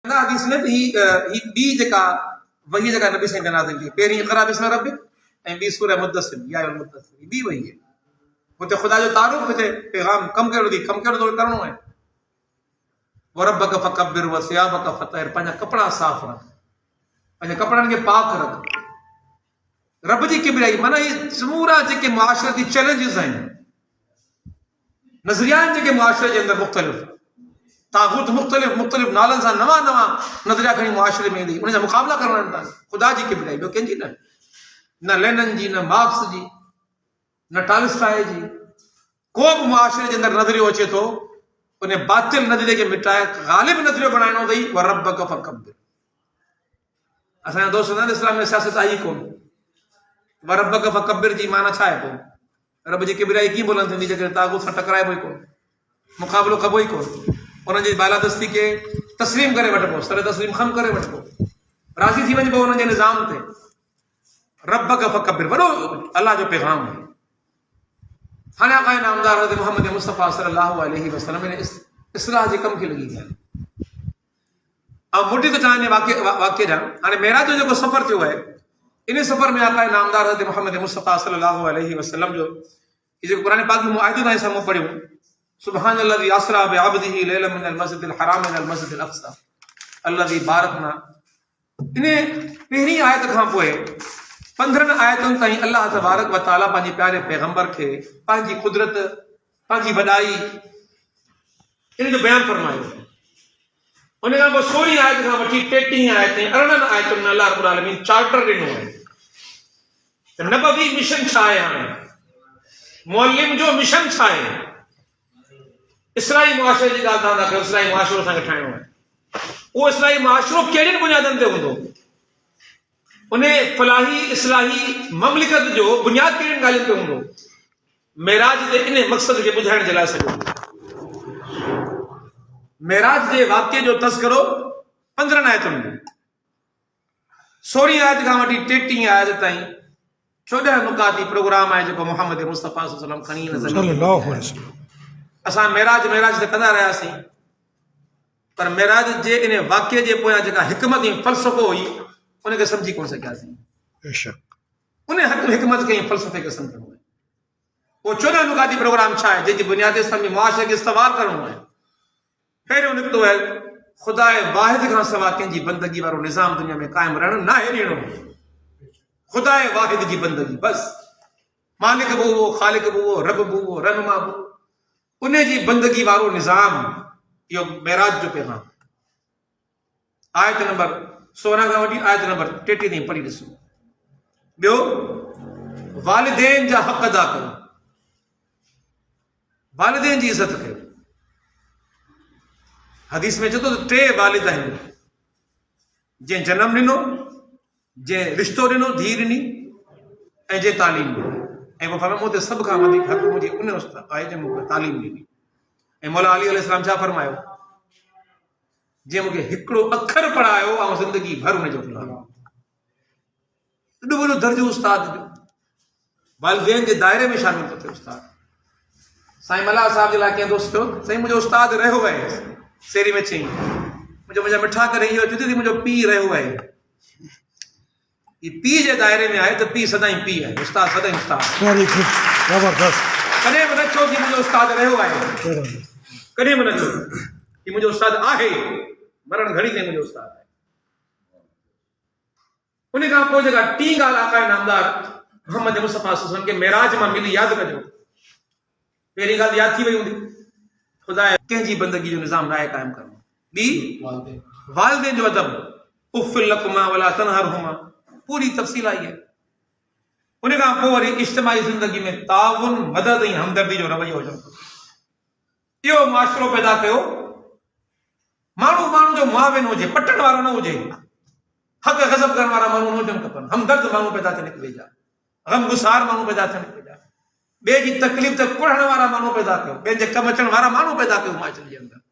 نا حدیث میں ہی بی جکا وہی جگہ نبی سے نازل کی پہری اقرا بسم ربک ऐं ॿी सूरह मुद्दसिर या मुद्दसिर ॿी वही आहे हुते ख़ुदा जो तारुफ़ हिते पैगाम कम कहिड़ो थो करिणो आहे वरब्बक फकब्बिर वसियाबक फतहिर पंहिंजा कपिड़ा साफ़ रख पंहिंजे कपिड़नि खे पाक रख रब जी किबरियाई माना इहे समूरा जेके मुआशरती चैलेंजिस आहिनि नज़रिया जेके मुआशरे जे अंदरि मुख़्तलिफ़ तागूत मुख़्तलिफ़ नालनि सां नवां नज़रिया खणी मुआशरे में ईंदी उन जा मुक़ाबला करणा आहिनि ख़ुदा जी किबरियाई ॿियो कंहिंजी न लेनन जी न मार्क्स जी न टॉलस्टॉय जी को बि मुआशरे जे अंदरि नज़रियो अचे थो उन बातिल नज़रिये खे मिटाए ग़ालिब नज़रियो बणाइणो अथई वरब्बक फकब्बिर असांजा दोस्त न इस्लाम में सियासत आई कोन वरब्बक फकब्बिर जी माना छा आहे पोइ रब जी किबरियाई कीअं बुलंद थींदी जेकॾहिं तागूत सां टकराइबो ई कोन मुक़ाबिलो कबो ई कोन उन्हनि जी बालादस्ती खे तस्लीम करे वठिबो सर तस्लीम खम करे वठिबो राज़ी थी वञिबो उन्हनि जे निज़ाम ते रब्बक फकब्बिर वॾो अलाह जो पैगाम आहे हाणे आका नामदार हज़रत मोहम्मद मुस्तफ़ा सल्लल्लाहु अलैहि वसल्लम ने इस्लाह जे कम खे लॻी ॻाल्हि ऐं मुटी त तव्हांजे वाक़े जा हाणे मेराज जो जेको सफ़र थियो आहे इन सफ़र में आका नामदार हज़रत मोहम्मद मुस्तफ़ा सल्लल्लाहु अलैहि वसल्लम जो जेको क़ुरान पाक में आयतूं तव्हां साम्हूं पढ़ियूं सुब्हानल्लज़ी असरा बिअब्दिही लैलन मिनल मस्जिदिल हराम इलल मस्जिदिल अक़सा अल्लज़ी बारकना इन पहिरीं आयत खां पोइ 15 आयतुनि ताईं अल्लाह तबारक व तआला पंहिंजे प्यारे पैगंबर खे पंहिंजी कुदरत पंहिंजी वॾाई इन जो बयानु फरमायो उन खां पोइ 16 आयत खां वठी 33 आयत 18 आयतुनि में अल्लाह रब्बुल आलमीन चार्टर ॾिनो आहे त नबवी मिशन छा आहे हाणे मुअल्लिम जो मिशन छा आहे इस्लाही मुआशरे जी ॻाल्हि तव्हां था कयो इस्लाही मुआशरो असांखे ठाहिणो आहे उहो इस्लाही मुआशरो कहिड़ियुनि बुनियादनि ते हूंदो उन फलाही इस्लाही ममलिकत जो बुनियाद कहिड़ियुनि ॻाल्हियुनि ते हूंदो मेराज जे इन मक़सद खे ॿुधाइण जे लाइ सॼो मेराज जे वाक़े जो तज़किरो 15 आयतुनि में 16 आयत खां वठी 33 आयत ताईं 14 नुकाती प्रोग्राम आहे जेको मोहम्मद मुस्तफ़ा सल्लल्लाहु अलैहि वसल्लम खणी असां मेराज त कंदा रहियासीं पर मेराज जे इन वाक़े जे पोयां जेका हिकमत ऐं फ़लसफ़ो हुई उनखे सम्झी कोन सघियासीं बेशक उन हिकमत खे फ़लसफ़े खे सम्झणो आहे पोइ 14 नुकाती प्रोग्राम छा आहे जंहिंजी बुनियाद ते सम्झी मुआशरे खे इस्तवार करणो आहे पहिरियों निकितो आहे ख़ुदा वाहिद खां सवा कंहिंजी बंदगी वारो निज़ाम दुनिया में क़ाइमु रहणु न आहे ॾियणो ख़ुदा वाहिद जी बंदगी बसि मालिक बि उहो ख़ालिक बि उहो रब बि उहो रहनुमा बि उन जी बंदगी वारो निज़ाम इहो मेराज जो पैगाम आयत नंबर 16 खां वठी आयत नंबर 33 ताईं पढ़ी ॾिसो ॿियो वालिदैन जा हक़ अदा कयो वालिदैन जी इज़त कयो हदीस में चए थो त 3 वालिद आहिनि जंहिं जनम ॾिनो जंहिं रिश्तो ॾिनो धीउ ॾिनी ऐं जंहिं तालीम ॾिनी ऐं पोइ फरमायो मूं ते सभ खां वधीक हक़ मुंहिंजी उन उस्ताद आहे जंहिं मूंखे तालीम ॾिनी ऐं मौला अली अलैहिस्सलाम छा फरमायो जंहिं मूंखे हिकिड़ो अखर पढ़ायो ऐं ज़िंदगी भर हुनजो एॾो वॾो दर्जो उस्ताद ॾियो वालिदैन जे दायरे में शामिल थो थिए उस्ताद साईं मल्हार साहिब जे लाइ कंहिं दोस्त चयो साईं मुंहिंजो उस्ताद रहियो आहे सेरी में चई मुंहिंजा मिठा करे इहो चुती थी मुंहिंजो पीउ रहियो आहे ही पीउ जे दायरे में आहे त पीउ सदाईं पीउ आहे उस्ताद सदाईं उस्ताद कॾहिं बि न चओ कि मुंहिंजो उस्ताद रहियो आहे कॾहिं बि न चओ कि मुंहिंजो उस्ताद आहे मरण घड़ी ताईं मुंहिंजो उस्ताद आहे उन खां पोइ जेका टी ॻाल्हि आका नामदार मोहम्मद मुस्तफ़ा सल्लल्लाहु अलैहि वसल्लम खे मेराज मां मिली यादि कजो पहिरीं ॻाल्हि यादि थी वई हूंदी ख़ुदा कंहिंजी बंदगी जो निज़ाम न आहे क़ाइमु करणो ॿी वालिदैन जो अदब उफ़्फ़िल लकुमा वला तनहरहुमा पूरी तफ़सील आई आहे उन खां पोइ वरी इज्तिमाई ज़िंदगी में ताउन मदद ऐं हमदर्दी जो रवैयो हुजणु इहो मुआशरो पैदा कयो माण्हू जो मुआविन हुजे पटण वारो न हुजे हक़ गज़ब करण वारा माण्हू न हुजनि खपनि हमदर्द माण्हू पैदा थियनि हिक ॿिए जा गमगुसार माण्हू पैदा थियनि हिक ॿिए जा ॿिए जी तकलीफ़ ते कुढ़ण वारा माण्हू पैदा कयो ॿिए जे कमु अचण वारा माण्हू पैदा कयो मुआशरे जे अंदरि